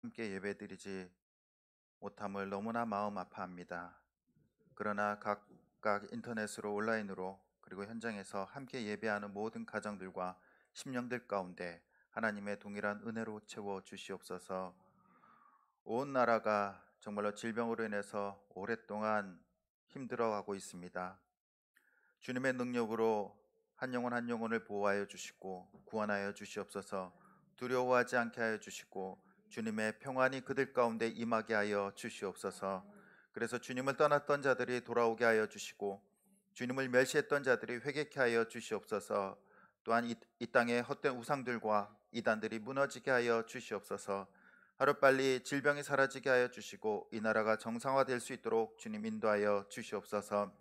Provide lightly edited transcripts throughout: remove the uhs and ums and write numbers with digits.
함께 예배드리지 못함을 너무나 마음 아파합니다. 그러나 각각 인터넷으로 온라인으로 그리고 현장에서 함께 예배하는 모든 가정들과 심령들 가운데 하나님의 동일한 은혜로 채워 주시옵소서. 온 나라가 정말로 질병으로 인해서 오랫동안 힘들어하고 있습니다. 주님의 능력으로 한 영혼 한 영혼을 보호하여 주시고 구원하여 주시옵소서. 두려워하지 않게 하여 주시고 주님의 평안이 그들 가운데 임하게 하여 주시옵소서. 그래서 주님을 떠났던 자들이 돌아오게 하여 주시고 주님을 멸시했던 자들이 회개케 하여 주시옵소서. 또한 이 땅의 헛된 우상들과 이단들이 무너지게 하여 주시옵소서. 하루빨리 질병이 사라지게 하여 주시고 이 나라가 정상화될 수 있도록 주님 인도하여 주시옵소서.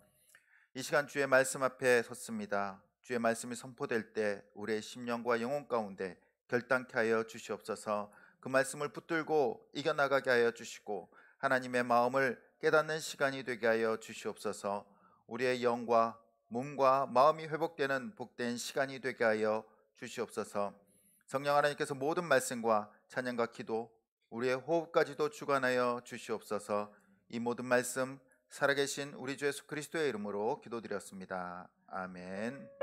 이 시간 주의 말씀 앞에 섰습니다. 주의 말씀이 선포될 때 우리의 심령과 영혼 가운데 결단케 하여 주시옵소서. 그 말씀을 붙들고 이겨나가게 하여 주시고 하나님의 마음을 깨닫는 시간이 되게 하여 주시옵소서. 우리의 영과 몸과 마음이 회복되는 복된 시간이 되게 하여 주시옵소서. 성령 하나님께서 모든 말씀과 찬양과 기도, 우리의 호흡까지도 주관하여 주시옵소서. 이 모든 말씀 살아계신 우리 주 예수 그리스도의 이름으로 기도드렸습니다. 아멘.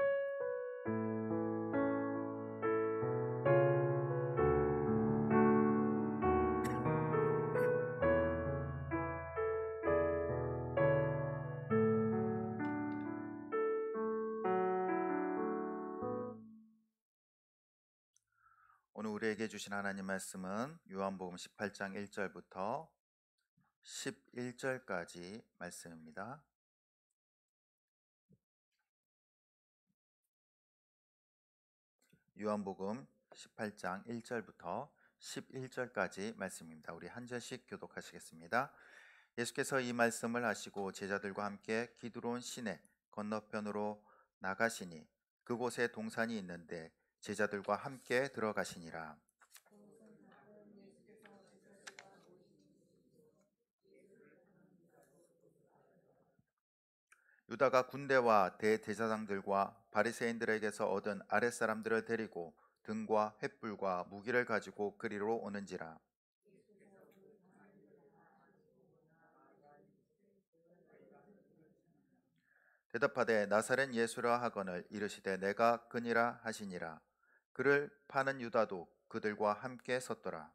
오늘 우리에게 주신 하나님 말씀은 요한복음 18장 1절부터 11절까지 말씀입니다. 요한복음 18장 1절부터 11절까지 말씀입니다. 우리 한 절씩 교독하시겠습니다. 예수께서 이 말씀을 하시고 제자들과 함께 기드론 시내 건너편으로 나가시니 그곳에 동산이 있는데 제자들과 함께 들어가시니라. 유다가 군대와 대제사장들과 바리새인들에게서 얻은 아랫사람들을 데리고 등과 횃불과 무기를 가지고 그리로 오는지라. 대답하되 나사렛 예수라 하거늘 이르시되 내가 그니라 하시니라. 그를 파는 유다도 그들과 함께 섰더라.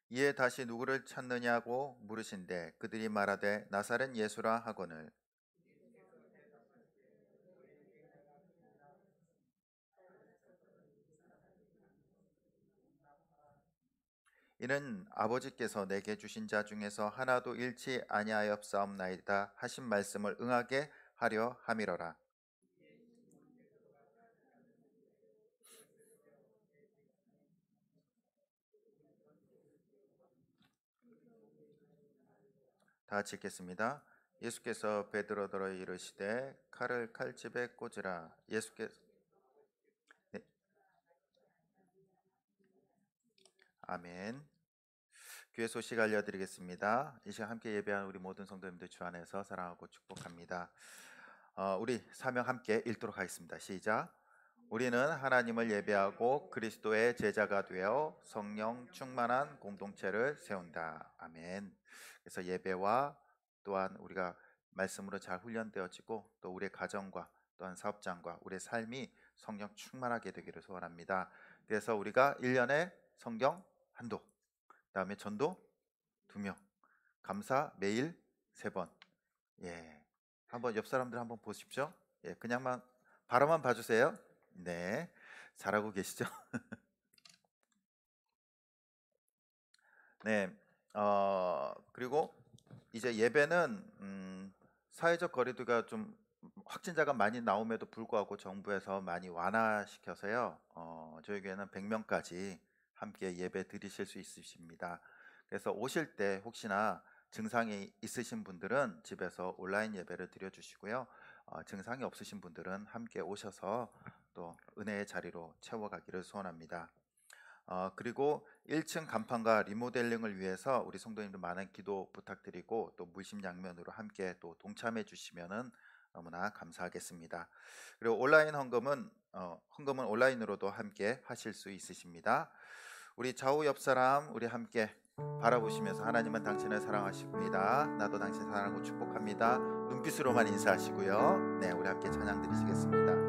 이에 다시 누구를 찾느냐고 물으신대 그들이 말하되 나사렛 예수라 하거늘. 이는 아버지께서 내게 주신 자 중에서 하나도 잃지 아니하였사옵나이다 하신 말씀을 응하게 하려 함이러라. 다 같이 읽겠습니다. 예수께서 베드로더러 이르시되 칼을 칼집에 꽂으라. 예수께서 네, 아멘. 교회 소식 알려드리겠습니다. 이 시간 함께 예배한 우리 모든 성도님들 주 안에서 사랑하고 축복합니다. 우리 사명 함께 읽도록 하겠습니다. 시작. 우리는 하나님을 예배하고 그리스도의 제자가 되어 성령 충만한 공동체를 세운다. 아멘. 그래서 예배와 또한 우리가 말씀으로 잘 훈련되어지고 또 우리의 가정과 또한 사업장과 우리의 삶이 성령 충만하게 되기를 소원합니다. 그래서 우리가 1년에 성경 한독, 그다음에 전도 2명, 감사 매일 3번. 예, 한번 옆 사람들 한번 보십시오. 예, 그냥만 바라만 봐주세요. 네, 잘하고 계시죠? 네, 그리고 이제 예배는 사회적 거리두기가 좀 확진자가 많이 나옴에도 불구하고 정부에서 많이 완화시켜서요. 저희 교회는 100명까지 함께 예배 드리실 수 있으십니다. 그래서 오실 때 혹시나 증상이 있으신 분들은 집에서 온라인 예배를 드려주시고요. 증상이 없으신 분들은 함께 오셔서 또 은혜의 자리로 채워가기를 소원합니다. 그리고 1층 간판과 리모델링을 위해서 우리 성도님들 많은 기도 부탁드리고 또 물심양면으로 함께 또 동참해 주시면은 너무나 감사하겠습니다. 그리고 온라인 헌금은 온라인으로도 함께 하실 수 있으십니다. 우리 좌우 옆 사람 우리 함께 바라보시면서 하나님은 당신을 사랑하십니다. 나도 당신 사랑하고 축복합니다. 눈빛으로만 인사하시고요. 네, 우리 함께 찬양 드리시겠습니다.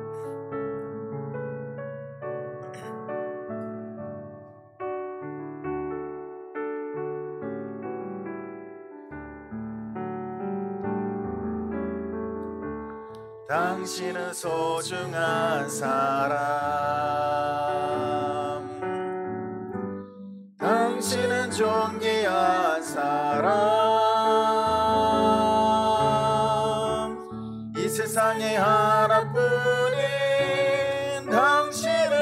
당신은 소중한 사람, 당신은 존귀한 사람, 이 세상에 하나뿐인 당신은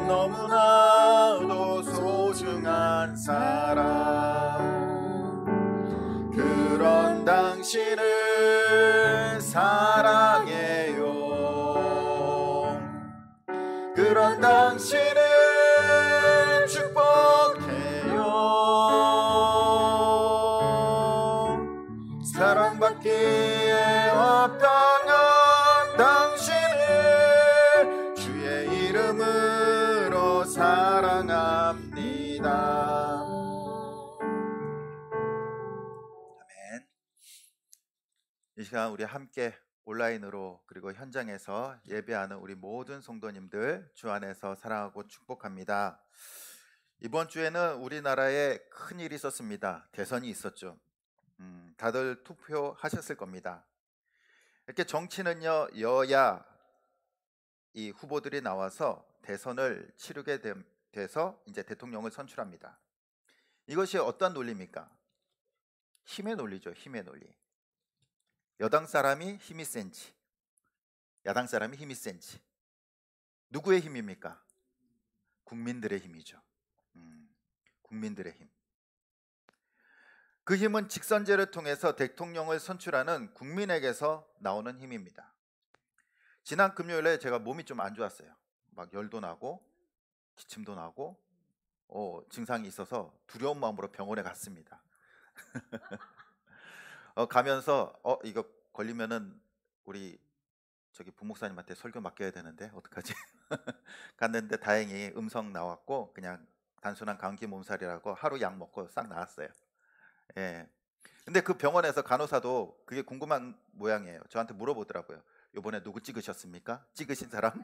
너무나도 소중한 사람. 그런 당신을 사랑해요. 그런 당신을 축복해요. 사랑받기에 합당한 당신을 주의 이름으로 사랑합니다. 아멘. 이 시간 우리 함께 온라인으로 그리고 현장에서 예배하는 우리 모든 성도님들 주 안에서 사랑하고 축복합니다. 이번 주에는 우리나라에 큰 일이 있었습니다. 대선이 있었죠. 다들 투표하셨을 겁니다. 이렇게 정치는요, 여야 이 후보들이 나와서 대선을 치르게 돼서 이제 대통령을 선출합니다. 이것이 어떤 논리입니까? 힘의 논리죠. 힘의 논리. 여당 사람이 힘이 센지 야당 사람이 힘이 센지 누구의 힘입니까? 국민들의 힘이죠. 국민들의 힘. 그 힘은 직선제를 통해서 대통령을 선출하는 국민에게서 나오는 힘입니다. 지난 금요일에 제가 몸이 좀 안 좋았어요. 막 열도 나고 기침도 나고 증상이 있어서 두려운 마음으로 병원에 갔습니다. 가면서 이거 걸리면은 우리 저기 부목사님한테 설교 맡겨야 되는데 어떡하지? 갔는데 다행히 음성 나왔고 그냥 단순한 감기 몸살이라고 하루 약 먹고 싹 나았어요. 예. 근데 그 병원에서 간호사도 그게 궁금한 모양이에요. 저한테 물어보더라고요. 이번에 누구 찍으셨습니까? 찍으신 사람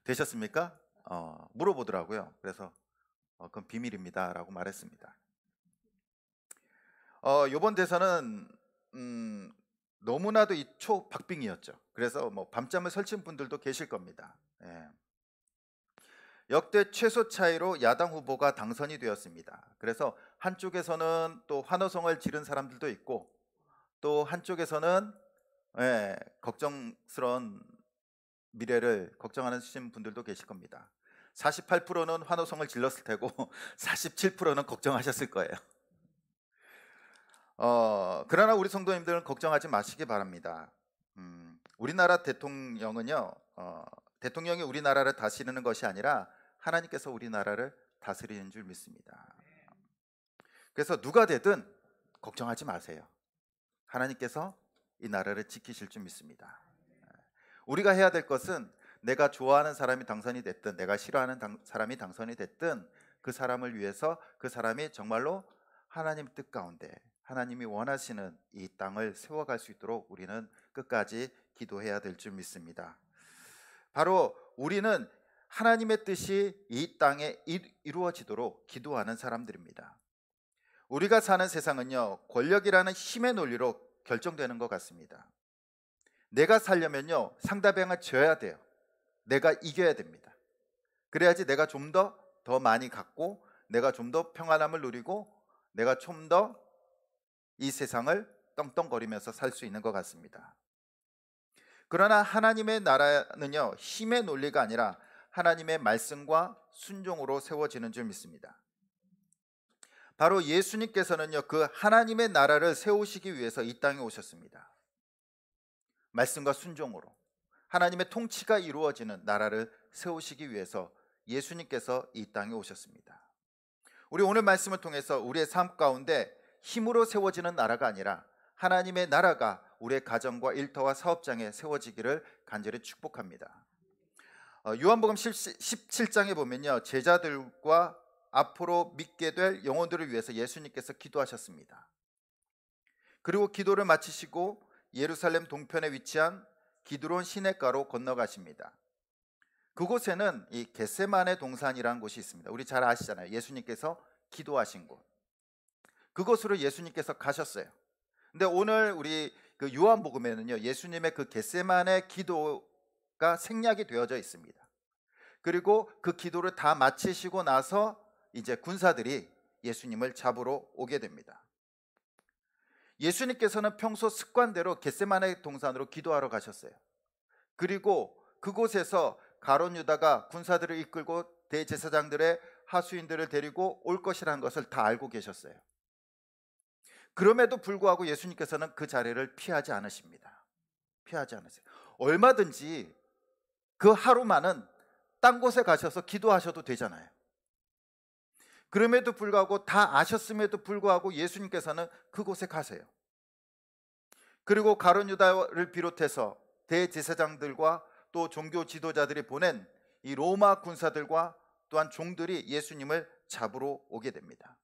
되셨습니까? 물어보더라고요. 그래서 그건 비밀입니다라고 말했습니다. 이번 대선은 너무나도 이 초박빙이었죠. 그래서 뭐 밤잠을 설친 분들도 계실 겁니다. 예. 역대 최소 차이로 야당 후보가 당선이 되었습니다. 그래서 한쪽에서는 또 환호성을 지른 사람들도 있고 또 한쪽에서는 걱정스러운 미래를 걱정하는 분들도 계실 겁니다. 48%는 환호성을 질렀을 테고 47%는 걱정하셨을 거예요. 그러나 우리 성도님들은 걱정하지 마시기 바랍니다. 우리나라 대통령은요, 대통령이 우리나라를 다스리는 것이 아니라 하나님께서 우리나라를 다스리는 줄 믿습니다. 그래서 누가 되든 걱정하지 마세요. 하나님께서 이 나라를 지키실 줄 믿습니다. 우리가 해야 될 것은 내가 좋아하는 사람이 당선이 됐든 내가 싫어하는 사람이 당선이 됐든 그 사람을 위해서 그 사람이 정말로 하나님 뜻 가운데 하나님이 원하시는 이 땅을 세워갈 수 있도록 우리는 끝까지 기도해야 될 줄 믿습니다. 바로 우리는 하나님의 뜻이 이 땅에 이루어지도록 기도하는 사람들입니다. 우리가 사는 세상은요, 권력이라는 힘의 논리로 결정되는 것 같습니다. 내가 살려면요, 상대방을 져야 돼요. 내가 이겨야 됩니다. 그래야지 내가 좀 더 많이 갖고 내가 좀 더 평안함을 누리고 내가 좀 더 이 세상을 떵떵거리면서 살 수 있는 것 같습니다. 그러나 하나님의 나라는요, 힘의 논리가 아니라 하나님의 말씀과 순종으로 세워지는 줄 믿습니다. 바로 예수님께서는요, 그 하나님의 나라를 세우시기 위해서 이 땅에 오셨습니다. 말씀과 순종으로 하나님의 통치가 이루어지는 나라를 세우시기 위해서 예수님께서 이 땅에 오셨습니다. 우리 오늘 말씀을 통해서 우리의 삶 가운데 힘으로 세워지는 나라가 아니라 하나님의 나라가 우리의 가정과 일터와 사업장에 세워지기를 간절히 축복합니다. 요한복음 17장에 보면요, 제자들과 앞으로 믿게 될 영혼들을 위해서 예수님께서 기도하셨습니다. 그리고 기도를 마치시고 예루살렘 동편에 위치한 기드론 시냇가로 건너가십니다. 그곳에는 이 겟세마네 동산이라는 곳이 있습니다. 우리 잘 아시잖아요. 예수님께서 기도하신 곳. 그곳으로 예수님께서 가셨어요. 근데 오늘 우리 그 요한복음에는요, 예수님의 그 겟세마네 기도가 생략이 되어져 있습니다. 그리고 그 기도를 다 마치시고 나서 이제 군사들이 예수님을 잡으러 오게 됩니다. 예수님께서는 평소 습관대로 겟세마네 동산으로 기도하러 가셨어요. 그리고 그곳에서 가룟 유다가 군사들을 이끌고 대제사장들의 하수인들을 데리고 올 것이라는 것을 다 알고 계셨어요. 그럼에도 불구하고 예수님께서는 그 자리를 피하지 않으십니다. 피하지 않으세요. 얼마든지 그 하루만은 딴 곳에 가셔서 기도하셔도 되잖아요. 그럼에도 불구하고 다 아셨음에도 불구하고 예수님께서는 그곳에 가세요. 그리고 가룟 유다를 비롯해서 대제사장들과 또 종교 지도자들이 보낸 이 로마 군사들과 또한 종들이 예수님을 잡으러 오게 됩니다.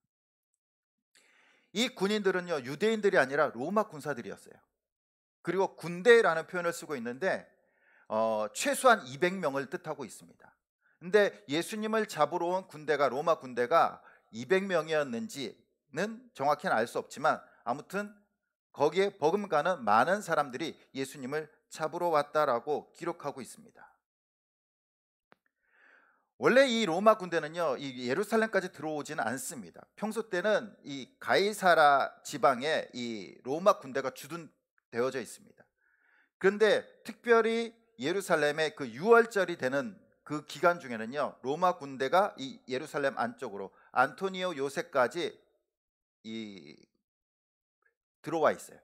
이 군인들은요, 유대인들이 아니라 로마 군사들이었어요. 그리고 군대라는 표현을 쓰고 있는데 최소한 200명을 뜻하고 있습니다. 근데 예수님을 잡으러 온 군대가, 로마 군대가 200명이었는지는 정확히는 알 수 없지만 아무튼 거기에 버금가는 많은 사람들이 예수님을 잡으러 왔다라고 기록하고 있습니다. 원래 이 로마 군대는요, 이 예루살렘까지 들어오지는 않습니다. 평소 때는 이 가이사라 지방에 이 로마 군대가 주둔되어져 있습니다. 그런데 특별히 예루살렘의 그 6월절이 되는 그 기간 중에는요, 로마 군대가 이 예루살렘 안쪽으로 안토니오 요새까지 들어와 있어요.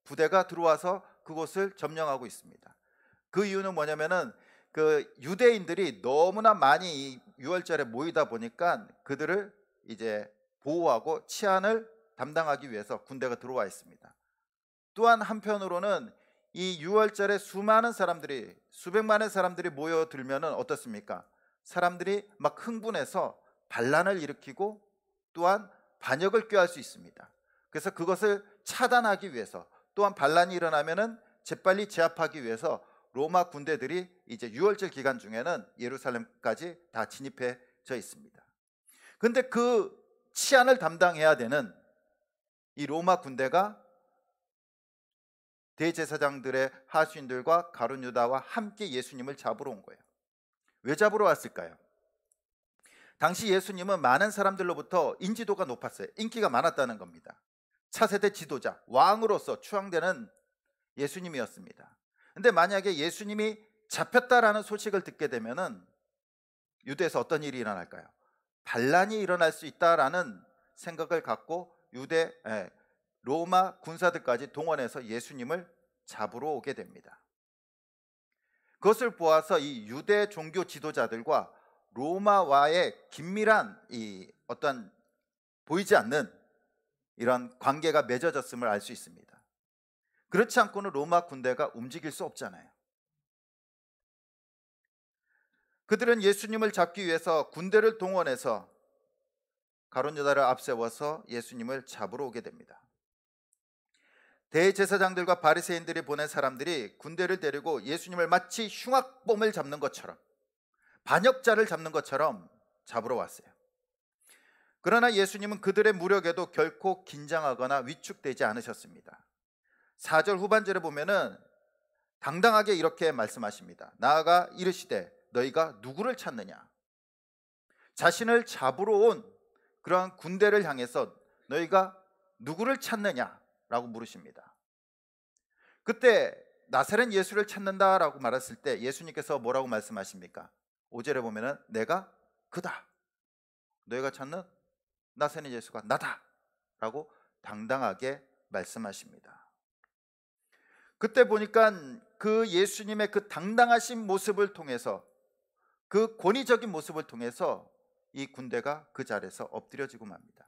부대가 들어와서 그곳을 점령하고 있습니다. 그 이유는 뭐냐면은 그 유대인들이 너무나 많이 이 6월절에 모이다 보니까 그들을 이제 보호하고 치안을 담당하기 위해서 군대가 들어와 있습니다. 또한 한편으로는 이 6월절에 수많은 사람들이, 수백만의 사람들이 모여들면은 어떻습니까? 사람들이 막 흥분해서 반란을 일으키고 또한 반역을 꾀할 수 있습니다. 그래서 그것을 차단하기 위해서, 또한 반란이 일어나면은 재빨리 제압하기 위해서 로마 군대들이 이제 6월절 기간 중에는 예루살렘까지 다 진입해져 있습니다. 그런데 그 치안을 담당해야 되는 이 로마 군대가 대제사장들의 하수인들과 가룟 유다와 함께 예수님을 잡으러 온 거예요. 왜 잡으러 왔을까요? 당시 예수님은 많은 사람들로부터 인지도가 높았어요. 인기가 많았다는 겁니다. 차세대 지도자, 왕으로서 추앙되는 예수님이었습니다. 근데 만약에 예수님이 잡혔다라는 소식을 듣게 되면은 유대에서 어떤 일이 일어날까요? 반란이 일어날 수 있다라는 생각을 갖고 로마 군사들까지 동원해서 예수님을 잡으러 오게 됩니다. 그것을 보아서 이 유대 종교 지도자들과 로마와의 긴밀한 이 어떤 보이지 않는 이런 관계가 맺어졌음을 알 수 있습니다. 그렇지 않고는 로마 군대가 움직일 수 없잖아요. 그들은 예수님을 잡기 위해서 군대를 동원해서 가룟 유다를 앞세워서 예수님을 잡으러 오게 됩니다. 대제사장들과 바리새인들이 보낸 사람들이 군대를 데리고 예수님을 마치 흉악범을 잡는 것처럼, 반역자를 잡는 것처럼 잡으러 왔어요. 그러나 예수님은 그들의 무력에도 결코 긴장하거나 위축되지 않으셨습니다. 4절 후반절에 보면은 당당하게 이렇게 말씀하십니다. 나아가 이르시되 너희가 누구를 찾느냐? 자신을 잡으러 온 그러한 군대를 향해서 너희가 누구를 찾느냐라고 물으십니다. 그때 나사렛 예수를 찾는다라고 말했을 때 예수님께서 뭐라고 말씀하십니까? 5절에 보면은 내가 그다. 너희가 찾는 나사렛 예수가 나다라고 당당하게 말씀하십니다. 그때 보니까 그 예수님의 그 당당하신 모습을 통해서, 그 권위적인 모습을 통해서 이 군대가 그 자리에서 엎드려지고 맙니다.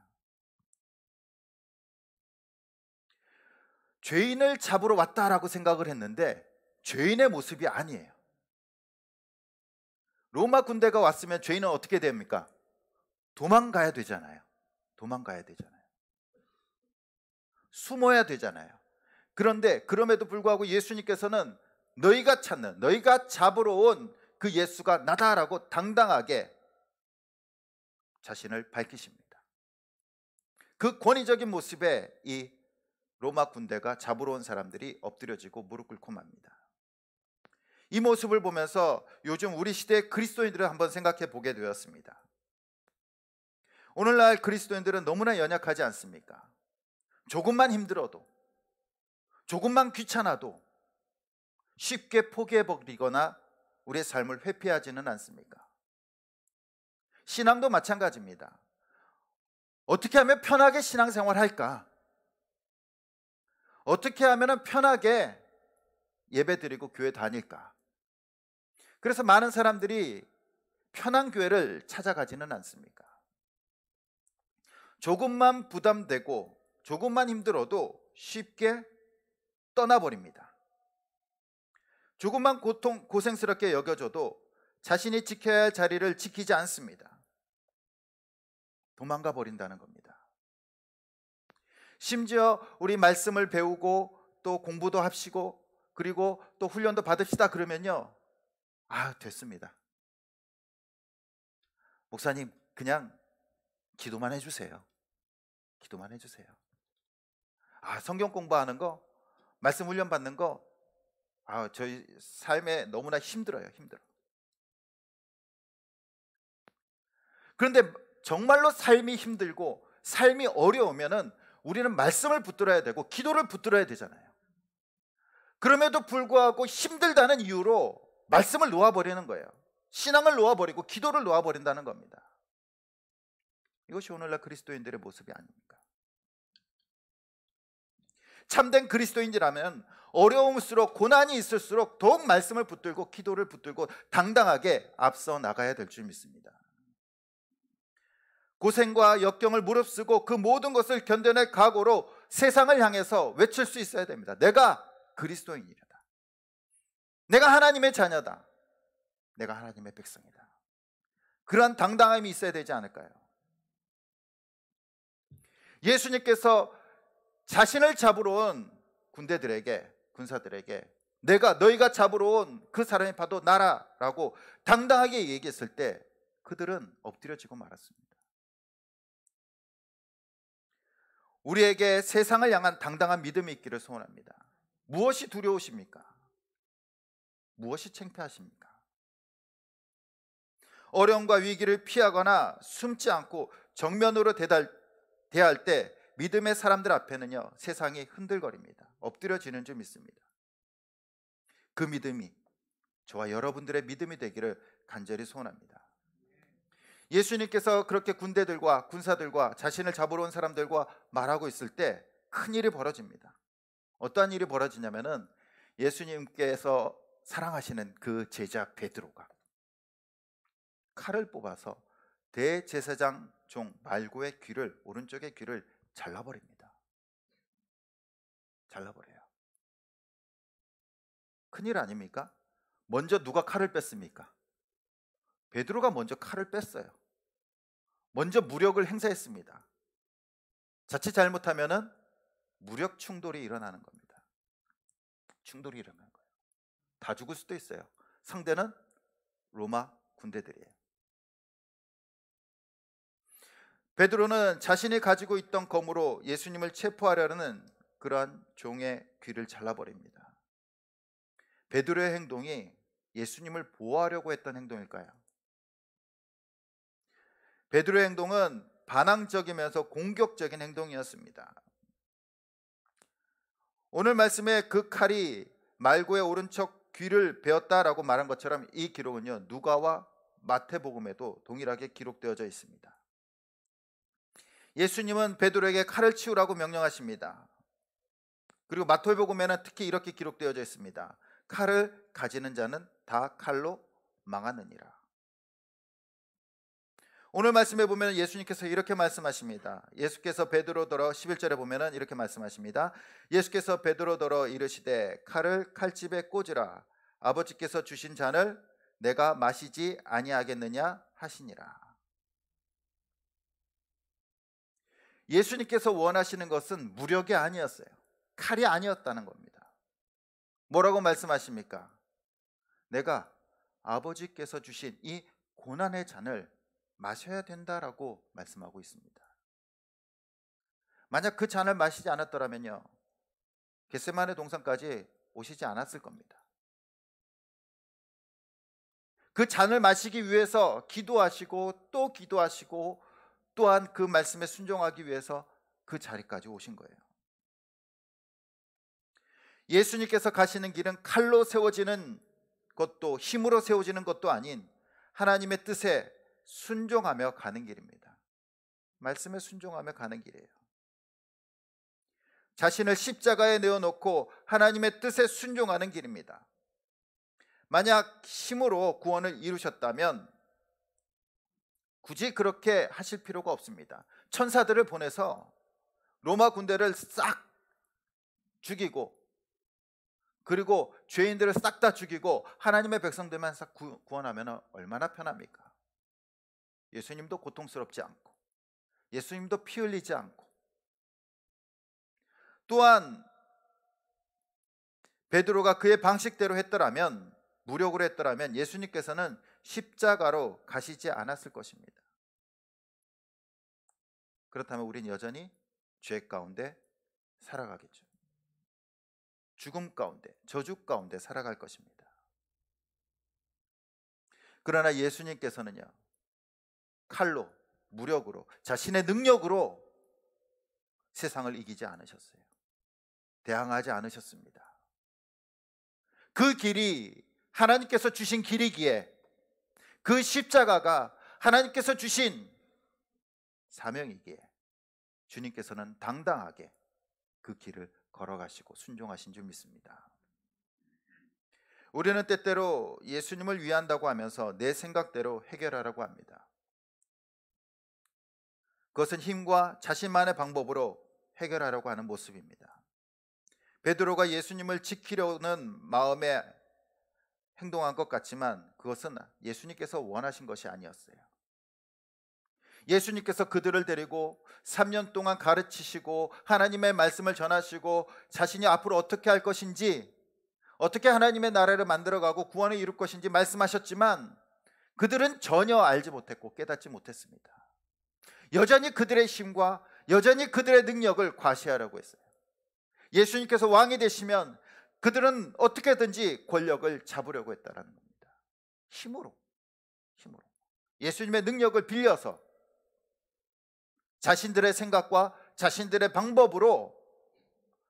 죄인을 잡으러 왔다라고 생각을 했는데 죄인의 모습이 아니에요. 로마 군대가 왔으면 죄인은 어떻게 됩니까? 도망가야 되잖아요. 도망가야 되잖아요. 숨어야 되잖아요. 그런데 그럼에도 불구하고 예수님께서는 너희가 찾는, 너희가 잡으러 온 그 예수가 나다라고 당당하게 자신을 밝히십니다. 그 권위적인 모습에 이 로마 군대가 잡으러 온 사람들이 엎드려지고 무릎 꿇고 맙니다. 이 모습을 보면서 요즘 우리 시대의 그리스도인들을 한번 생각해 보게 되었습니다. 오늘날 그리스도인들은 너무나 연약하지 않습니까? 조금만 힘들어도, 조금만 귀찮아도 쉽게 포기해버리거나 우리의 삶을 회피하지는 않습니까? 신앙도 마찬가지입니다. 어떻게 하면 편하게 신앙생활 할까? 어떻게 하면 편하게 예배드리고 교회 다닐까? 그래서 많은 사람들이 편한 교회를 찾아가지는 않습니까? 조금만 부담되고 조금만 힘들어도 쉽게 떠나버립니다. 조금만 고생스럽게 여겨져도 자신이 지켜야 할 자리를 지키지 않습니다. 도망가 버린다는 겁니다. 심지어 우리 말씀을 배우고 또 공부도 합시고 그리고 또 훈련도 받읍시다 그러면요, 됐습니다. 목사님 그냥 기도만 해주세요. 기도만 해주세요. 성경 공부하는 거, 말씀 훈련 받는 거, 저희 삶에 너무나 힘들어요. 힘들어. 그런데 정말로 삶이 힘들고 삶이 어려우면은 우리는 말씀을 붙들어야 되고 기도를 붙들어야 되잖아요. 그럼에도 불구하고 힘들다는 이유로 말씀을 놓아버리는 거예요. 신앙을 놓아버리고 기도를 놓아버린다는 겁니다. 이것이 오늘날 그리스도인들의 모습이 아닙니까? 참된 그리스도인이라면 어려움일수록, 고난이 있을수록 더욱 말씀을 붙들고 기도를 붙들고 당당하게 앞서 나가야 될 줄 믿습니다. 고생과 역경을 무릅쓰고 그 모든 것을 견뎌낼 각오로 세상을 향해서 외칠 수 있어야 됩니다. 내가 그리스도인이다. 내가 하나님의 자녀다. 내가 하나님의 백성이다. 그러한 당당함이 있어야 되지 않을까요? 예수님께서 자신을 잡으러 온 군사들에게 너희가 잡으러 온 그 사람이 바로 나라라고 당당하게 얘기했을 때 그들은 엎드려지고 말았습니다. 우리에게 세상을 향한 당당한 믿음이 있기를 소원합니다. 무엇이 두려우십니까? 무엇이 창피하십니까? 어려움과 위기를 피하거나 숨지 않고 정면으로 대할 때 믿음의 사람들 앞에는요, 세상이 흔들거립니다. 엎드려지는 줄 믿습니다. 그 믿음이 저와 여러분들의 믿음이 되기를 간절히 소원합니다. 예수님께서 그렇게 군대들과 군사들과 자신을 잡으러 온 사람들과 말하고 있을 때 큰일이 벌어집니다. 어떠한 일이 벌어지냐면은 예수님께서 사랑하시는 그 제자 베드로가 칼을 뽑아서 대제사장 종 말고의 오른쪽의 귀를 잘라버립니다. 잘라버려요. 큰일 아닙니까? 먼저 누가 칼을 뺐습니까? 베드로가 먼저 칼을 뺐어요. 먼저 무력을 행사했습니다. 자칫 잘못하면은 무력 충돌이 일어나는 겁니다. 충돌이 일어나는 거예요. 다 죽을 수도 있어요. 상대는 로마 군대들이에요. 베드로는 자신이 가지고 있던 검으로 예수님을 체포하려는 그러한 종의 귀를 잘라버립니다. 베드로의 행동이 예수님을 보호하려고 했던 행동일까요? 베드로의 행동은 반항적이면서 공격적인 행동이었습니다. 오늘 말씀에 그 칼이 말고의 오른쪽 귀를 베었다라고 말한 것처럼 이 기록은요, 누가와 마태복음에도 동일하게 기록되어져 있습니다. 예수님은 베드로에게 칼을 치우라고 명령하십니다. 그리고 마태복음에는 특히 이렇게 기록되어져 있습니다. 칼을 가지는 자는 다 칼로 망하느니라. 오늘 말씀에 보면 예수님께서 이렇게 말씀하십니다. 예수께서 베드로더러 11절에 보면 이렇게 말씀하십니다. 예수께서 베드로더러 이르시되 칼을 칼집에 꽂으라. 아버지께서 주신 잔을 내가 마시지 아니하겠느냐 하시니라. 예수님께서 원하시는 것은 무력이 아니었어요. 칼이 아니었다는 겁니다. 뭐라고 말씀하십니까? 내가 아버지께서 주신 이 고난의 잔을 마셔야 된다라고 말씀하고 있습니다. 만약 그 잔을 마시지 않았더라면요, 겟세마네 동산까지 오시지 않았을 겁니다. 그 잔을 마시기 위해서 기도하시고 또 기도하시고 또한 그 말씀에 순종하기 위해서 그 자리까지 오신 거예요. 예수님께서 가시는 길은 칼로 세워지는 것도 힘으로 세워지는 것도 아닌 하나님의 뜻에 순종하며 가는 길입니다. 말씀에 순종하며 가는 길이에요. 자신을 십자가에 내어놓고 하나님의 뜻에 순종하는 길입니다. 만약 힘으로 구원을 이루셨다면 굳이 그렇게 하실 필요가 없습니다. 천사들을 보내서 로마 군대를 싹 죽이고 그리고 죄인들을 싹 다 죽이고 하나님의 백성들만 싹 구원하면 얼마나 편합니까? 예수님도 고통스럽지 않고 예수님도 피 흘리지 않고 또한 베드로가 그의 방식대로 했더라면, 무력으로 했더라면 예수님께서는 십자가로 가시지 않았을 것입니다. 그렇다면 우린 여전히 죄 가운데 살아가겠죠. 죽음 가운데, 저주 가운데 살아갈 것입니다. 그러나 예수님께서는요, 칼로, 무력으로, 자신의 능력으로 세상을 이기지 않으셨어요. 대항하지 않으셨습니다. 그 길이 하나님께서 주신 길이기에, 그 십자가가 하나님께서 주신 사명이기에 주님께서는 당당하게 그 길을 걸어가시고 순종하신 줄 믿습니다. 우리는 때때로 예수님을 위한다고 하면서 내 생각대로 해결하라고 합니다. 그것은 힘과 자신만의 방법으로 해결하려고 하는 모습입니다. 베드로가 예수님을 지키려는 마음에 행동한 것 같지만 그것은 예수님께서 원하신 것이 아니었어요. 예수님께서 그들을 데리고 3년 동안 가르치시고 하나님의 말씀을 전하시고 자신이 앞으로 어떻게 할 것인지, 어떻게 하나님의 나라를 만들어가고 구원을 이룰 것인지 말씀하셨지만 그들은 전혀 알지 못했고 깨닫지 못했습니다. 여전히 그들의 힘과 여전히 그들의 능력을 과시하려고 했어요. 예수님께서 왕이 되시면 그들은 어떻게든지 권력을 잡으려고 했다는 겁니다. 힘으로. 예수님의 능력을 빌려서 자신들의 생각과 자신들의 방법으로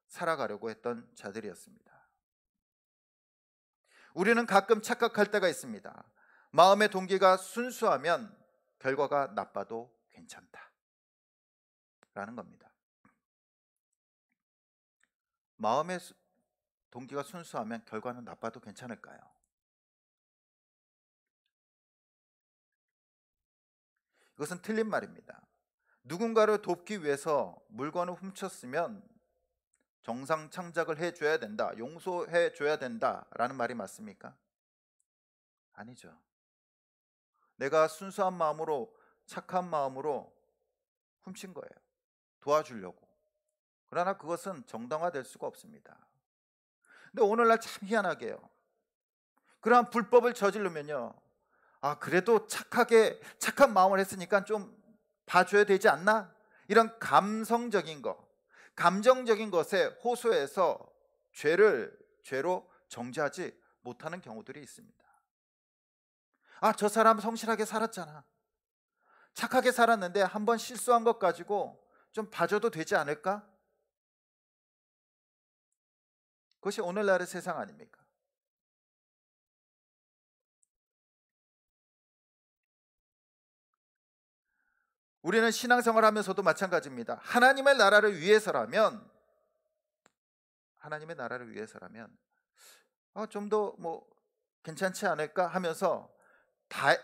살아가려고 했던 자들이었습니다. 우리는 가끔 착각할 때가 있습니다. 마음의 동기가 순수하면 결과가 나빠도 괜찮다 라는 겁니다. 마음의 동기가 순수하면 결과는 나빠도 괜찮을까요? 이것은 틀린 말입니다. 누군가를 돕기 위해서 물건을 훔쳤으면 정상 창작을 해줘야 된다, 용서해줘야 된다라는 말이 맞습니까? 아니죠. 내가 순수한 마음으로, 착한 마음으로 훔친 거예요. 도와주려고. 그러나 그것은 정당화될 수가 없습니다. 근데 오늘날 참 희한하게요, 그러한 불법을 저지르면요, 그래도 착한 마음을 했으니까 좀 봐줘야 되지 않나? 이런 감성적인 것, 감정적인 것에 호소해서 죄로 정죄하지 못하는 경우들이 있습니다. 저 사람 성실하게 살았잖아, 착하게 살았는데 한번 실수한 것 가지고 좀 봐줘도 되지 않을까? 그것이 오늘날의 세상 아닙니까? 우리는 신앙생활 하면서도 마찬가지입니다. 하나님의 나라를 위해서라면 좀 더 괜찮지 않을까 하면서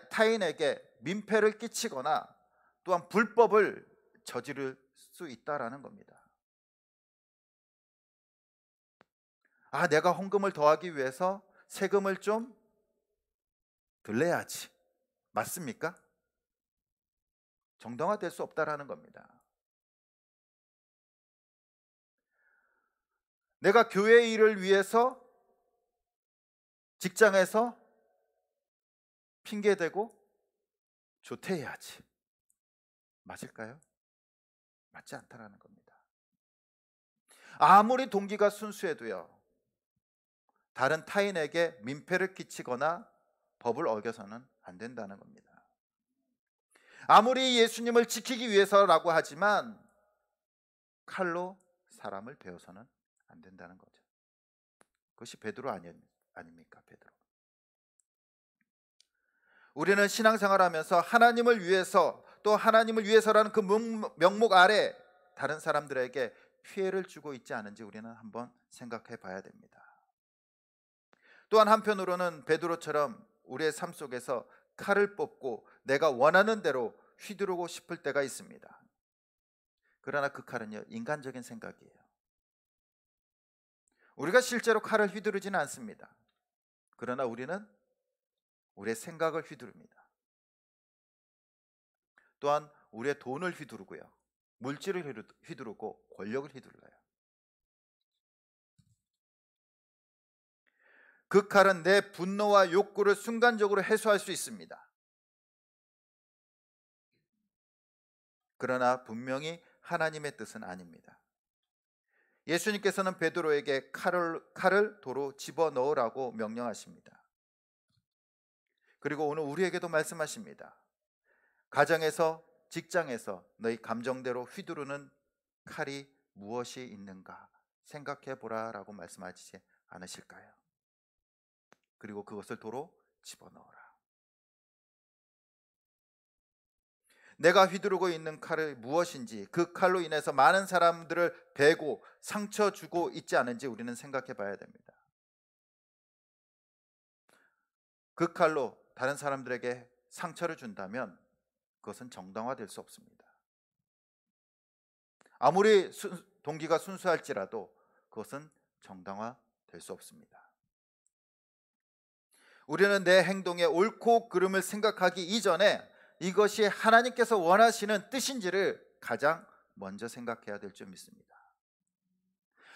타인에게 민폐를 끼치거나 또한 불법을 저지를 수 있다라는 겁니다. 내가 헌금을 더하기 위해서 세금을 좀 덜 내야지. 맞습니까? 정당화될 수 없다라는 겁니다. 내가 교회 일을 위해서 직장에서 핑계대고 조퇴해야지. 맞을까요? 맞지 않다라는 겁니다. 아무리 동기가 순수해도요, 다른 타인에게 민폐를 끼치거나 법을 어겨서는 안 된다는 겁니다. 아무리 예수님을 지키기 위해서라고 하지만 칼로 사람을 베어서는 안 된다는 거죠. 그것이 베드로 아닙니까? 베드로. 우리는 신앙생활하면서 하나님을 위해서, 또 하나님을 위해서라는 그 명목 아래 다른 사람들에게 피해를 주고 있지 않은지 우리는 한번 생각해 봐야 됩니다. 또한 한편으로는 베드로처럼 우리의 삶 속에서 칼을 뽑고 내가 원하는 대로 휘두르고 싶을 때가 있습니다. 그러나 그 칼은요, 인간적인 생각이에요. 우리가 실제로 칼을 휘두르지는 않습니다. 그러나 우리는 우리의 생각을 휘두릅니다. 또한 우리의 돈을 휘두르고요, 물질을 휘두르고 권력을 휘둘러요. 그 칼은 내 분노와 욕구를 순간적으로 해소할 수 있습니다. 그러나 분명히 하나님의 뜻은 아닙니다. 예수님께서는 베드로에게 칼을 도로 집어넣으라고 명령하십니다. 그리고 오늘 우리에게도 말씀하십니다. 가정에서, 직장에서 너희 감정대로 휘두르는 칼이 무엇이 있는가 생각해 보라라고 말씀하시지 않으실까요? 그리고 그것을 도로 집어넣어라. 내가 휘두르고 있는 칼이 무엇인지, 그 칼로 인해서 많은 사람들을 베고 상처 주고 있지 않은지 우리는 생각해 봐야 됩니다. 그 칼로 다른 사람들에게 상처를 준다면 그것은 정당화될 수 없습니다. 아무리 동기가 순수할지라도 그것은 정당화될 수 없습니다. 우리는 내 행동의 옳고 그름을 생각하기 이전에 이것이 하나님께서 원하시는 뜻인지를 가장 먼저 생각해야 될 줄 믿습니다.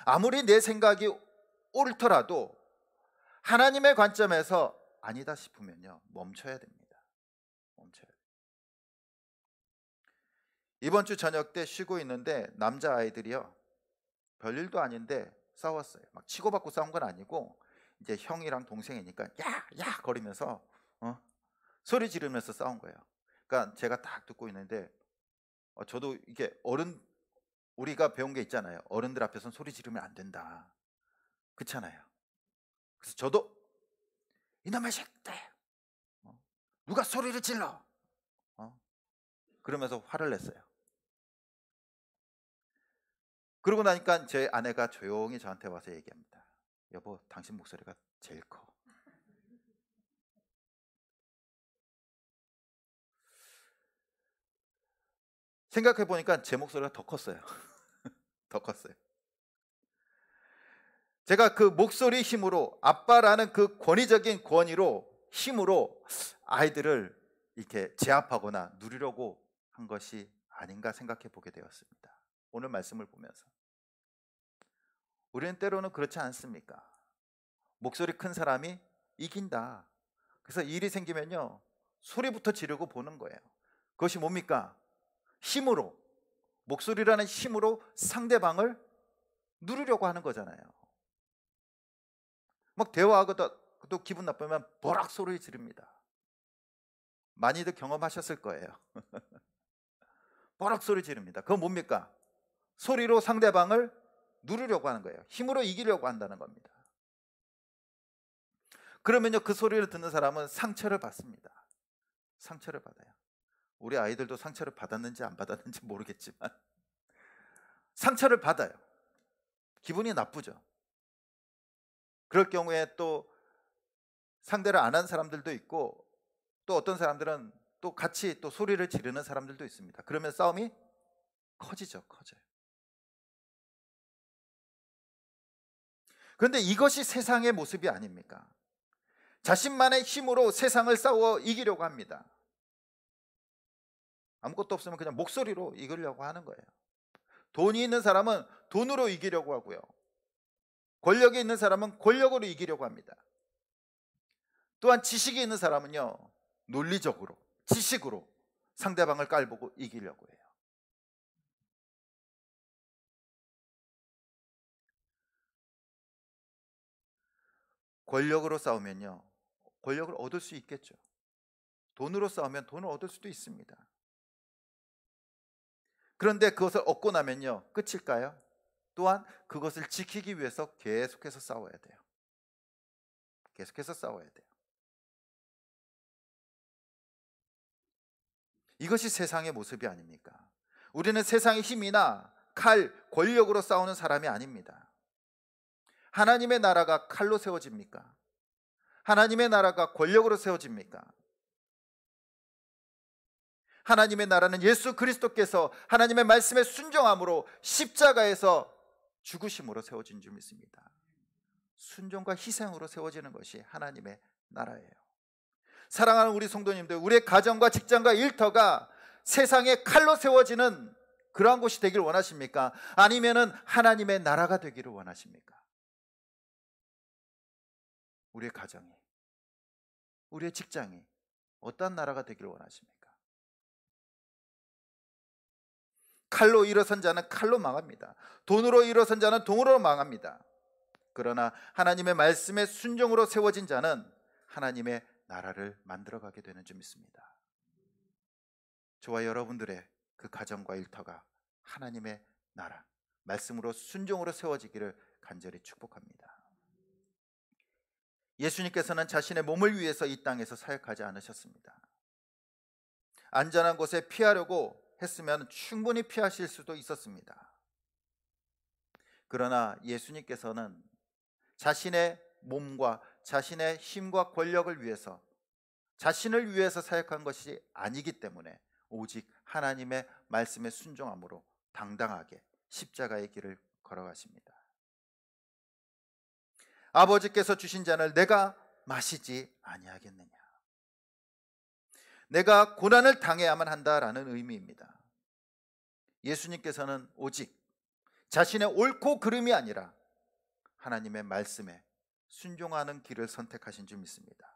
아무리 내 생각이 옳더라도 하나님의 관점에서 아니다 싶으면요, 멈춰야 됩니다. 멈춰야 돼요. 이번 주 저녁 때 쉬고 있는데 남자아이들이요, 별일도 아닌데 싸웠어요. 막 치고받고 싸운 건 아니고 이제 형이랑 동생이니까 야 거리면서 소리 지르면서 싸운 거예요. 그러니까 제가 딱 듣고 있는데 저도 이게 우리가 배운 게 있잖아요. 어른들 앞에서는 소리 지르면 안 된다. 그렇잖아요. 그래서 저도 이놈의 새끼들, 누가 소리를 질러? 그러면서 화를 냈어요. 그러고 나니까 제 아내가 조용히 저한테 와서 얘기합니다. 여보, 당신 목소리가 제일 커. 생각해 보니까 제 목소리가 더 컸어요. 더 컸어요. 제가 그 목소리 힘으로, 아빠라는 그 권위적인 힘으로 아이들을 이렇게 제압하거나 누리려고 한 것이 아닌가 생각해 보게 되었습니다. 오늘 말씀을 보면서 우리는 때로는 그렇지 않습니까? 목소리 큰 사람이 이긴다. 그래서 일이 생기면요, 소리부터 지르고 보는 거예요. 그것이 뭡니까? 힘으로, 목소리라는 힘으로 상대방을 누르려고 하는 거잖아요. 막 대화하고도 기분 나쁘면 버럭 소리 지릅니다. 많이들 경험하셨을 거예요. 버럭 소리 지릅니다. 그건 뭡니까? 소리로 상대방을 누르려고 하는 거예요. 힘으로 이기려고 한다는 겁니다. 그러면요, 그 소리를 듣는 사람은 상처를 받습니다. 상처를 받아요. 우리 아이들도 상처를 받았는지 안 받았는지 모르겠지만 상처를 받아요. 기분이 나쁘죠. 그럴 경우에 또 상대를 안 한 사람들도 있고 또 어떤 사람들은 또 같이 또 소리를 지르는 사람들도 있습니다. 그러면 싸움이 커져요. 그런데 이것이 세상의 모습이 아닙니까? 자신만의 힘으로 세상을 싸워 이기려고 합니다. 아무것도 없으면 그냥 목소리로 이기려고 하는 거예요. 돈이 있는 사람은 돈으로 이기려고 하고요. 권력이 있는 사람은 권력으로 이기려고 합니다. 또한 지식이 있는 사람은요, 논리적으로, 지식으로 상대방을 깔보고 이기려고 해요. 권력으로 싸우면요, 권력을 얻을 수 있겠죠. 돈으로 싸우면 돈을 얻을 수도 있습니다. 그런데 그것을 얻고 나면요, 끝일까요? 또한 그것을 지키기 위해서 계속해서 싸워야 돼요. 계속해서 싸워야 돼요. 이것이 세상의 모습이 아닙니까? 우리는 세상의 힘이나 칼, 권력으로 싸우는 사람이 아닙니다. 하나님의 나라가 칼로 세워집니까? 하나님의 나라가 권력으로 세워집니까? 하나님의 나라는 예수 그리스도께서 하나님의 말씀에 순종함으로 십자가에서 죽으심으로 세워진 줄 믿습니다. 순종과 희생으로 세워지는 것이 하나님의 나라예요. 사랑하는 우리 성도님들, 우리의 가정과 직장과 일터가 세상의 칼로 세워지는 그러한 곳이 되길 원하십니까? 아니면은 하나님의 나라가 되기를 원하십니까? 우리의 가정이, 우리의 직장이 어떤 나라가 되기를 원하십니까? 칼로 일어선 자는 칼로 망합니다. 돈으로 일어선 자는 돈으로 망합니다. 그러나 하나님의 말씀에 순종으로 세워진 자는 하나님의 나라를 만들어가게 되는 줄 믿습니다. 저와 여러분들의 그 가정과 일터가 하나님의 나라, 말씀으로 순종으로 세워지기를 간절히 축복합니다. 예수님께서는 자신의 몸을 위해서 이 땅에서 사역하지 않으셨습니다. 안전한 곳에 피하려고 했으면 충분히 피하실 수도 있었습니다. 그러나 예수님께서는 자신의 몸과 자신의 힘과 권력을 위해서, 자신을 위해서 사역한 것이 아니기 때문에 오직 하나님의 말씀에 순종함으로 당당하게 십자가의 길을 걸어가십니다. 아버지께서 주신 잔을 내가 마시지 아니하겠느냐, 내가 고난을 당해야만 한다라는 의미입니다. 예수님께서는 오직 자신의 옳고 그름이 아니라 하나님의 말씀에 순종하는 길을 선택하신 줄 믿습니다.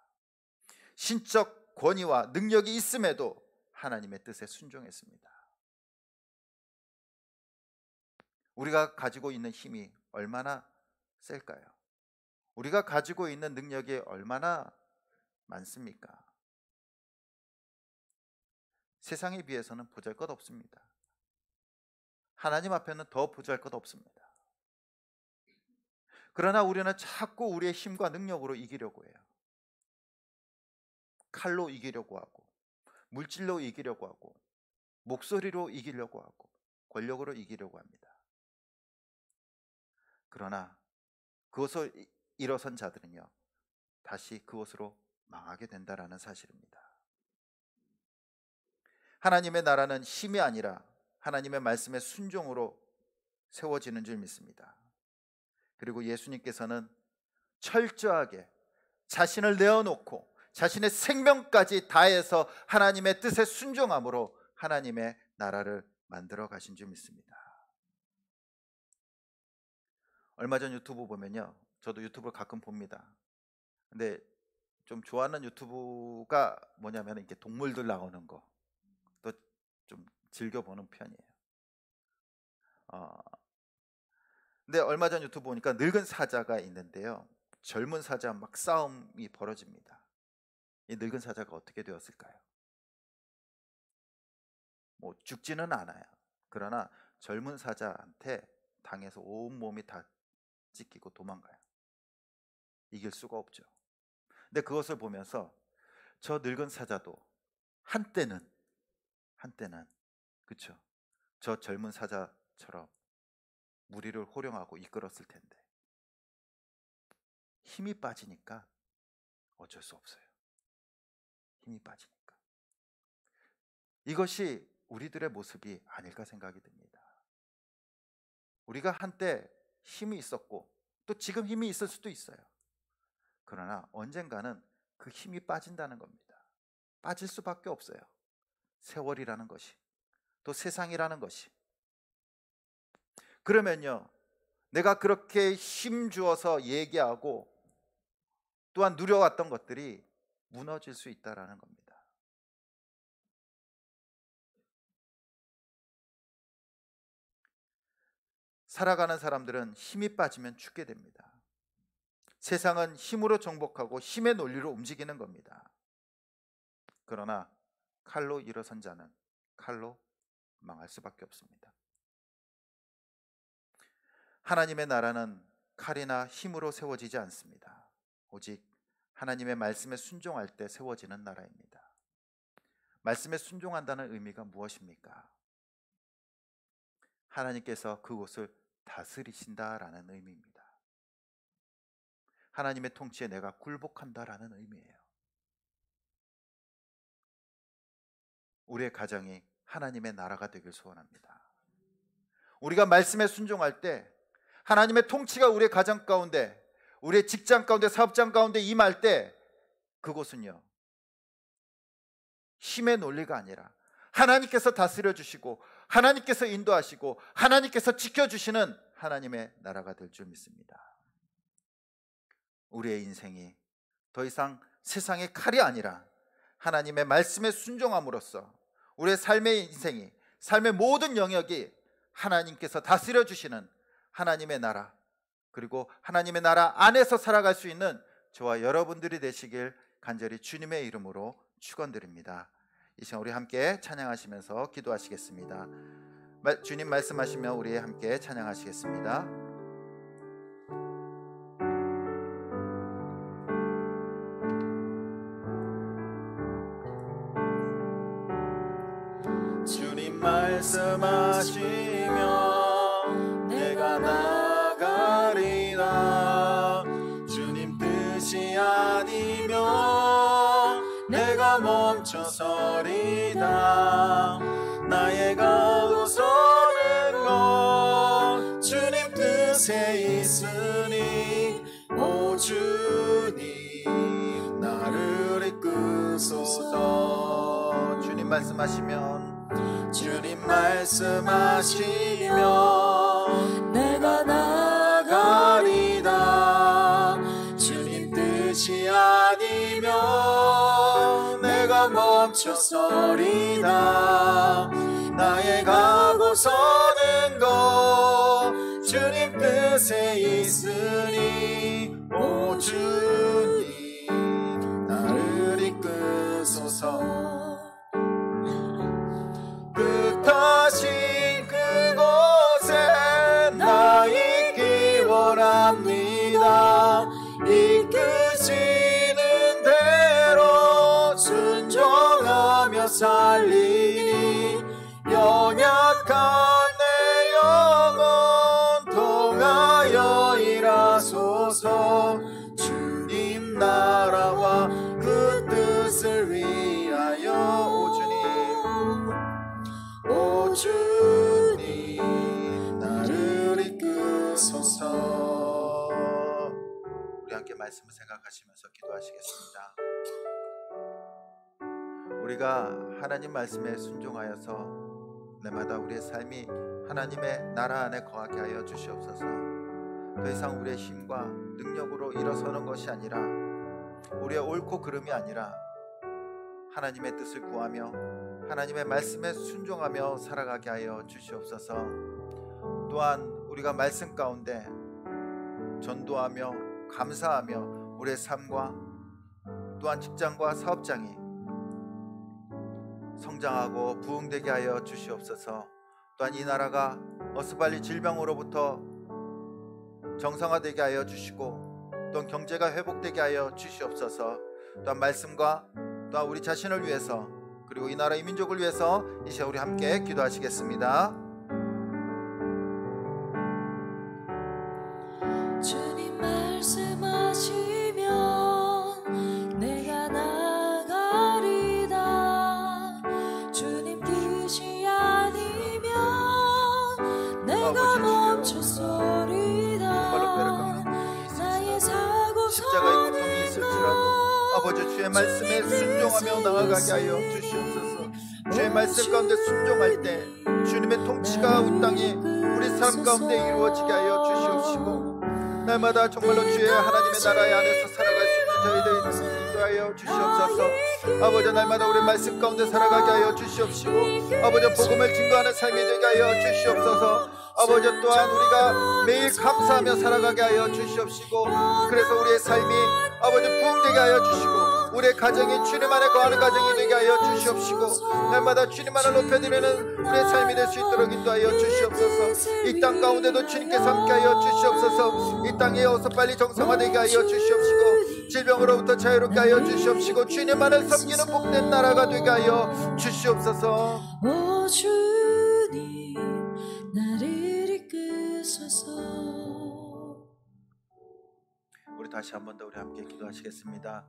신적 권위와 능력이 있음에도 하나님의 뜻에 순종했습니다. 우리가 가지고 있는 힘이 얼마나 셀까요? 우리가 가지고 있는 능력이 얼마나 많습니까? 세상에 비해서는 보잘것없습니다. 하나님 앞에는 더 보잘것없습니다. 그러나 우리는 자꾸 우리의 힘과 능력으로 이기려고 해요. 칼로 이기려고 하고, 물질로 이기려고 하고, 목소리로 이기려고 하고, 권력으로 이기려고 합니다. 그러나 그것을 일어선 자들은요, 다시 그것으로 망하게 된다라는 사실입니다. 하나님의 나라는 힘이 아니라 하나님의 말씀의 순종으로 세워지는 줄 믿습니다. 그리고 예수님께서는 철저하게 자신을 내어놓고 자신의 생명까지 다해서 하나님의 뜻에 순종함으로 하나님의 나라를 만들어 가신 줄 믿습니다. 얼마 전 유튜브 보면요, 저도 유튜브를 가끔 봅니다. 근데 좀 좋아하는 유튜브가 뭐냐면 이렇게 동물들 나오는 거 또 좀 즐겨보는 편이에요. 근데 얼마 전 유튜브 보니까 늙은 사자가 있는데요, 젊은 사자 막 싸움이 벌어집니다. 이 늙은 사자가 어떻게 되었을까요? 뭐 죽지는 않아요. 그러나 젊은 사자한테 당해서 온 몸이 다 찢기고 도망가요. 이길 수가 없죠. 근데 그것을 보면서 저 늙은 사자도 한때는 그쵸, 저 젊은 사자처럼 무리를 호령하고 이끌었을 텐데 힘이 빠지니까 어쩔 수 없어요. 힘이 빠지니까. 이것이 우리들의 모습이 아닐까 생각이 듭니다. 우리가 한때 힘이 있었고 또 지금 힘이 있을 수도 있어요. 그러나 언젠가는 그 힘이 빠진다는 겁니다. 빠질 수밖에 없어요. 세월이라는 것이, 또 세상이라는 것이. 그러면요, 내가 그렇게 힘 주어서 얘기하고 또한 누려왔던 것들이 무너질 수 있다라는 겁니다. 살아가는 사람들은 힘이 빠지면 죽게 됩니다. 세상은 힘으로 정복하고 힘의 논리로 움직이는 겁니다. 그러나 칼로 일어선 자는 칼로 망할 수밖에 없습니다. 하나님의 나라는 칼이나 힘으로 세워지지 않습니다. 오직 하나님의 말씀에 순종할 때 세워지는 나라입니다. 말씀에 순종한다는 의미가 무엇입니까? 하나님께서 그곳을 다스리신다라는 의미입니다. 하나님의 통치에 내가 굴복한다라는 의미예요. 우리의 가정이 하나님의 나라가 되길 소원합니다. 우리가 말씀에 순종할 때 하나님의 통치가 우리의 가정 가운데, 우리의 직장 가운데, 사업장 가운데 임할 때 그곳은요, 힘의 논리가 아니라 하나님께서 다스려 주시고 하나님께서 인도하시고 하나님께서 지켜주시는 하나님의 나라가 될 줄 믿습니다. 우리의 인생이 더 이상 세상의 칼이 아니라 하나님의 말씀에 순종함으로써 우리의 삶의 인생이, 삶의 모든 영역이 하나님께서 다스려 주시는 하나님의 나라, 그리고 하나님의 나라 안에서 살아갈 수 있는 저와 여러분들이 되시길 간절히 주님의 이름으로 축원드립니다. 이 시간 우리 함께 찬양하시면서 기도하시겠습니다. 주님 말씀하시며 우리 함께 찬양하시겠습니다. 주님 말씀하시며 내가 나가리라. 주님 뜻이 아니면 내가 멈춰서리다. 나의 가고 서는 것 주님 뜻에 있으니 오 주님 나를 이끄소서. 주님 말씀하시면, 주님 말씀하시면 내가 나가리다. 주님 뜻이 아니면 내가 멈춰서리다. 나의 가고 서는 것 주님 뜻에 있으니 오 주님 나를 이끄소서. 뜻하신 그곳에 나 있기 원합니다. 이끄시는 대로 순종하며 살리니 연약한 내 영혼 통하여 일하소서. 주님 나라와 그 뜻을 위하여 오 주님 나를 이끄소서. 우리 함께 말씀을 생각하시면서 기도하시겠습니다. 우리가 하나님 말씀에 순종하여서 날마다 우리의 삶이 하나님의 나라 안에 거하게 하여 주시옵소서. 더 이상 우리의 힘과 능력으로 일어서는 것이 아니라, 우리의 옳고 그름이 아니라 하나님의 뜻을 구하며 하나님의 말씀에 순종하며 살아가게 하여 주시옵소서. 또한 우리가 말씀 가운데 전도하며 감사하며 우리의 삶과 또한 직장과 사업장이 성장하고 부흥되게 하여 주시옵소서. 또한 이 나라가 어스빨리 질병으로부터 정상화되게 하여 주시고 또한 경제가 회복되게 하여 주시옵소서. 또한 말씀과 또한 우리 자신을 위해서 그리고 이 나라 이 민족을 위해서 이 시간 우리 함께 기도하시겠습니다. 주님 말씀하시면 내가 나가리. 말씀에 순종하며 나아가게 하여 주시옵소서. 주의 말씀 가운데 순종할 때 주님의 통치가 이 땅에 우리 삶 가운데 이루어지게 하여 주시옵시고, 날마다 정말로 주의 하나님의 나라의 안에서 살아갈 수 있는 저희들 인도하여 주시옵소서. 아버지, 날마다 우리 말씀 가운데 살아가게 하여 주시옵시고, 아버지, 복음을 증거하는 삶이 되게 하여 주시옵소서. 아버지, 또한 우리가 매일 감사하며 살아가게 하여 주시옵시고, 그래서 우리의 삶이 아버지 부흥되게 하여 주시고, 우리의 가정이 주님 안에 거하는 가정이 되게 하여 주시옵시고, 날마다 주님 안을 높여드리는 우리의 삶이 될 수 있도록 인도하여 주시옵소서. 이 땅 가운데도 주님께서 함께하여 주시옵소서. 이 땅이 어서 빨리 정상화되게 하여 주시옵시고, 질병으로부터 자유롭게 하여 주시옵시고, 주님 안을 섬기는 복된 나라가 되게 하여 주시옵소서. 오 주님 나를 이끄소서. 우리 다시 한 번 더 우리 함께 기도하시겠습니다.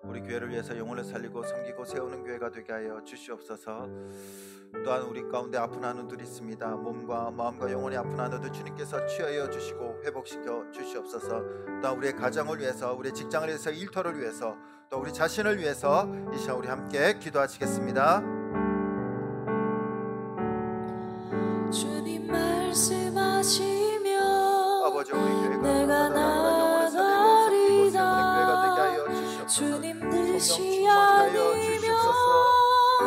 우리 교회를 위해서 영혼을 살리고 섬기고 세우는 교회가 되게 하여 주시옵소서. 또한 우리 가운데 아픈 한우들이 있습니다. 몸과 마음과 영혼이 아픈 한우들 주님께서 치유하여 주시고 회복시켜 주시옵소서. 또한 우리의 가정을 위해서, 우리의 직장을 위해서, 일터를 위해서, 또 우리 자신을 위해서 이 시간 우리 함께 기도하시겠습니다. 주님 말씀하시며 아버지, 우리 교회가 내가 나가리다. 주님 뜻이 아니면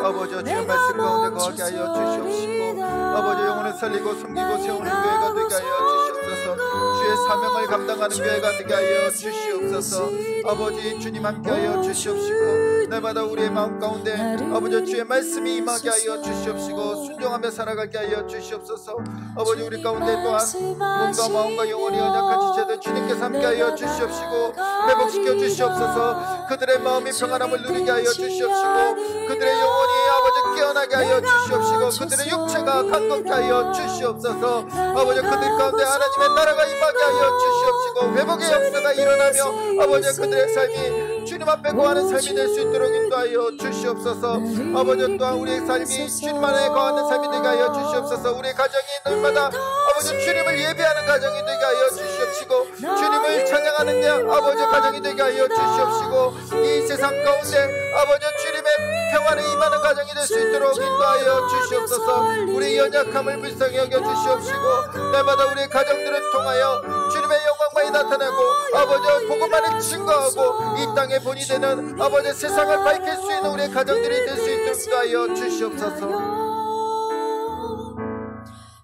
아버지, 주의 말씀 가운데 거하게 하여 주시옵시고, 아버지, 영혼을 살리고 섬기고 세우는 교회가 되게 하여 주시옵소서. 주의 사명을 감당하는 교회가 되게 하여 주시옵소서. 아버지, 주님 함께 하여 주시옵시고, 날마다 우리의 마음 가운데 아버지 주의 말씀이 임하게 하여 주시옵시고, 순종하며 살아가게 하여 주시옵소서. 아버지, 우리 가운데 또한 몸과 마음과 영혼이 연약한 지체들 주님께서 함께 하여 주시옵시고, 회복시켜 주시옵소서. 그들의 마음이 평안함을 누리게 하여 주시옵시고, 그들의 영혼이 아버지 깨어나게 하여 주시옵시고, 그들의 육체가 강건케 하여 주시옵소서. 아버지, 그들 가운데 하나님의 나라가 임하게 하여 주시옵시고, 회복의 역사가 일어나며 아버지 그들의 삶이 주님 앞에 거하는 삶이 될 수 있도록 인도하여 주시옵소서. 아버지, 또한 우리의 삶이 주님 안에 거하는 삶이 되게 하여 주시옵소서. 우리의 가정이 날마다 아버지 주님을 예배하는 가정이 되게 하여 주시옵시고, 주님을 찬양하는 아버지 가정이 되게 하여 주시옵시고, 이 세상 가운데 아버지 주님의 평화를 임하는 가정이 될 수 있도록 인도하여 주시옵소서. 우리의 연약함을 불쌍히 여겨 주시옵시고, 날마다 우리의 가정들을 통하여 주님의 영광만이 나타나고 아버지 복음만을 증거하고 이 땅의 본이 되는 아버지 세상을 밝힐 수 있는 우리의 가정들이 될 수 있도록 인도하여 주시옵소서.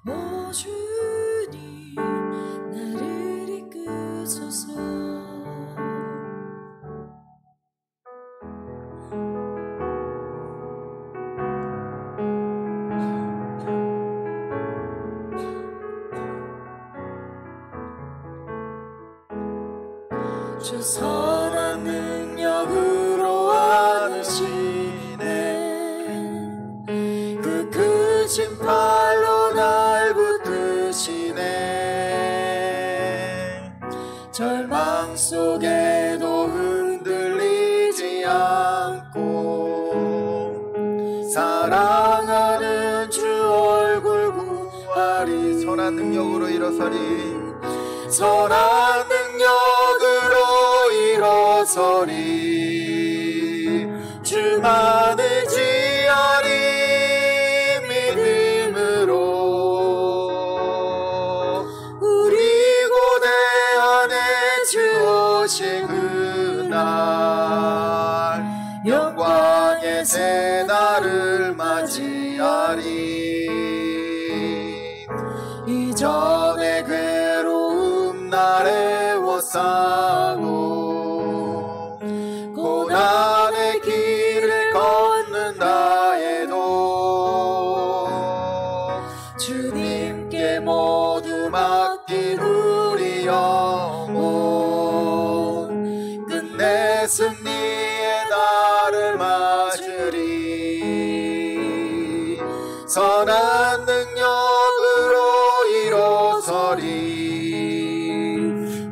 오 주님 나를 이끄소서. 주 선한 능력으로 안으시네. 그 크신 팔로 날 붙드시네. 절망 속에도 흔들리지 않고 사랑하는 주 얼굴 구하리. 선한 능력으로 일어서리. 선한 능력으로 일어서리. 주만을 지어리. 믿음으로 우리 고대 안에 주 오신 그날 영광의 새날을 맞이하리. 이전의 괴로움 날 애워싸고 고난의 길을 걷는다 해도 주님께 모두 맡긴 우리 영혼 끝내 승리의 날을 맞으리. 선한 능력으로 일어서리.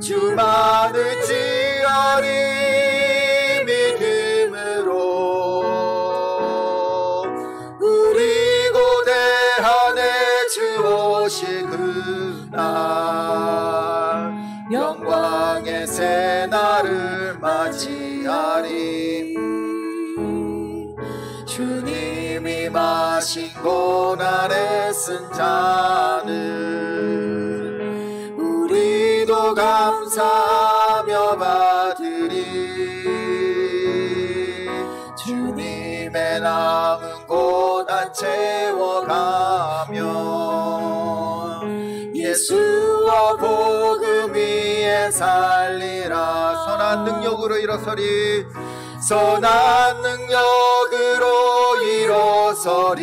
주만을 지어리. 믿음으로 우리 고대한에 주 오실 그날 영광의 새날을 맞이하리. 주님이 마신 고난에 쓴 잔을 우리도 감사하며 받으리. 주님의 남은 고난 채워가며 예수와 복음 위에 살리라. 선한 능력으로 일어서리. 선한 능력으로 일어서리.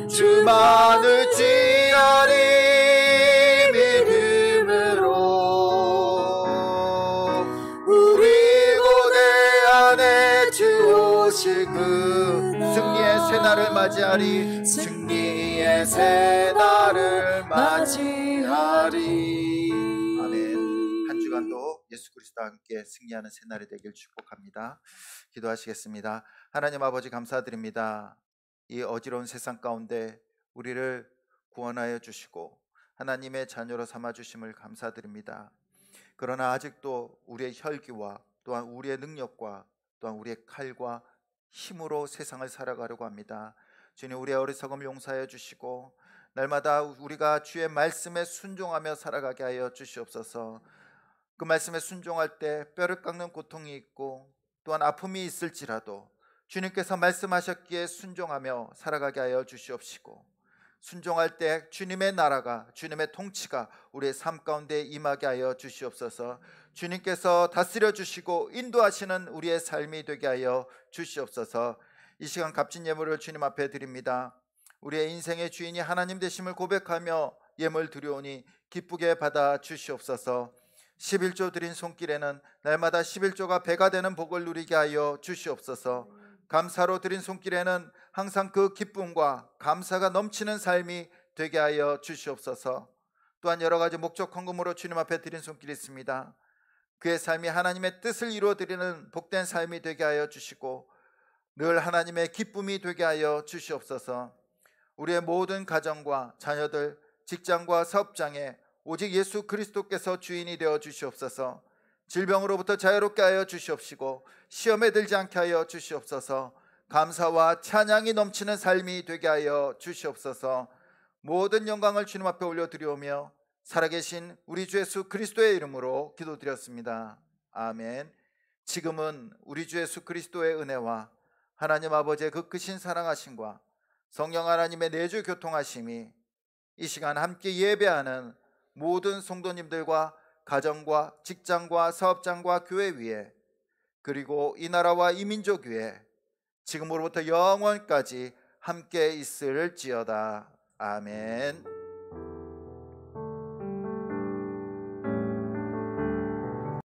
주만을 지하리 믿음으로. 우리 고대 안에 주 오실 그 승리의 새날을 맞이하리. 승리의 새날을 맞이하리. 아멘. 한 주간도 예수 그리스도와 함께 승리하는 새날이 되길 축복합니다. 기도하시겠습니다. 하나님 아버지, 감사드립니다. 이 어지러운 세상 가운데 우리를 구원하여 주시고 하나님의 자녀로 삼아 주심을 감사드립니다. 그러나 아직도 우리의 혈기와 또한 우리의 능력과 또한 우리의 칼과 힘으로 세상을 살아가려고 합니다. 주님, 우리의 어리석음을 용서하여 주시고 날마다 우리가 주의 말씀에 순종하며 살아가게 하여 주시옵소서. 그 말씀에 순종할 때 뼈를 깎는 고통이 있고 또한 아픔이 있을지라도 주님께서 말씀하셨기에 순종하며 살아가게 하여 주시옵시고, 순종할 때 주님의 나라가, 주님의 통치가 우리의 삶 가운데 임하게 하여 주시옵소서. 주님께서 다스려 주시고 인도하시는 우리의 삶이 되게 하여 주시옵소서. 이 시간 값진 예물을 주님 앞에 드립니다. 우리의 인생의 주인이 하나님 되심을 고백하며 예물 드려오니 기쁘게 받아 주시옵소서. 11조 드린 손길에는 날마다 11조가 배가 되는 복을 누리게 하여 주시옵소서. 감사로 드린 손길에는 항상 그 기쁨과 감사가 넘치는 삶이 되게 하여 주시옵소서. 또한 여러 가지 목적 헌금으로 주님 앞에 드린 손길이 있습니다. 그의 삶이 하나님의 뜻을 이루어드리는 복된 삶이 되게 하여 주시고 늘 하나님의 기쁨이 되게 하여 주시옵소서. 우리의 모든 가정과 자녀들, 직장과 사업장에 오직 예수 그리스도께서 주인이 되어 주시옵소서. 질병으로부터 자유롭게 하여 주시옵시고 시험에 들지 않게 하여 주시옵소서. 감사와 찬양이 넘치는 삶이 되게 하여 주시옵소서. 모든 영광을 주님 앞에 올려드리오며 살아계신 우리 주 예수 그리스도의 이름으로 기도드렸습니다. 아멘. 지금은 우리 주 예수 그리스도의 은혜와 하나님 아버지의 그 크신 사랑하심과 성령 하나님의 내주 교통하심이 이 시간 함께 예배하는 모든 성도님들과 가정과 직장과 사업장과 교회 위에, 그리고 이 나라와 이 민족 위에 지금으로부터 영원까지 함께 있을지어다. 아멘.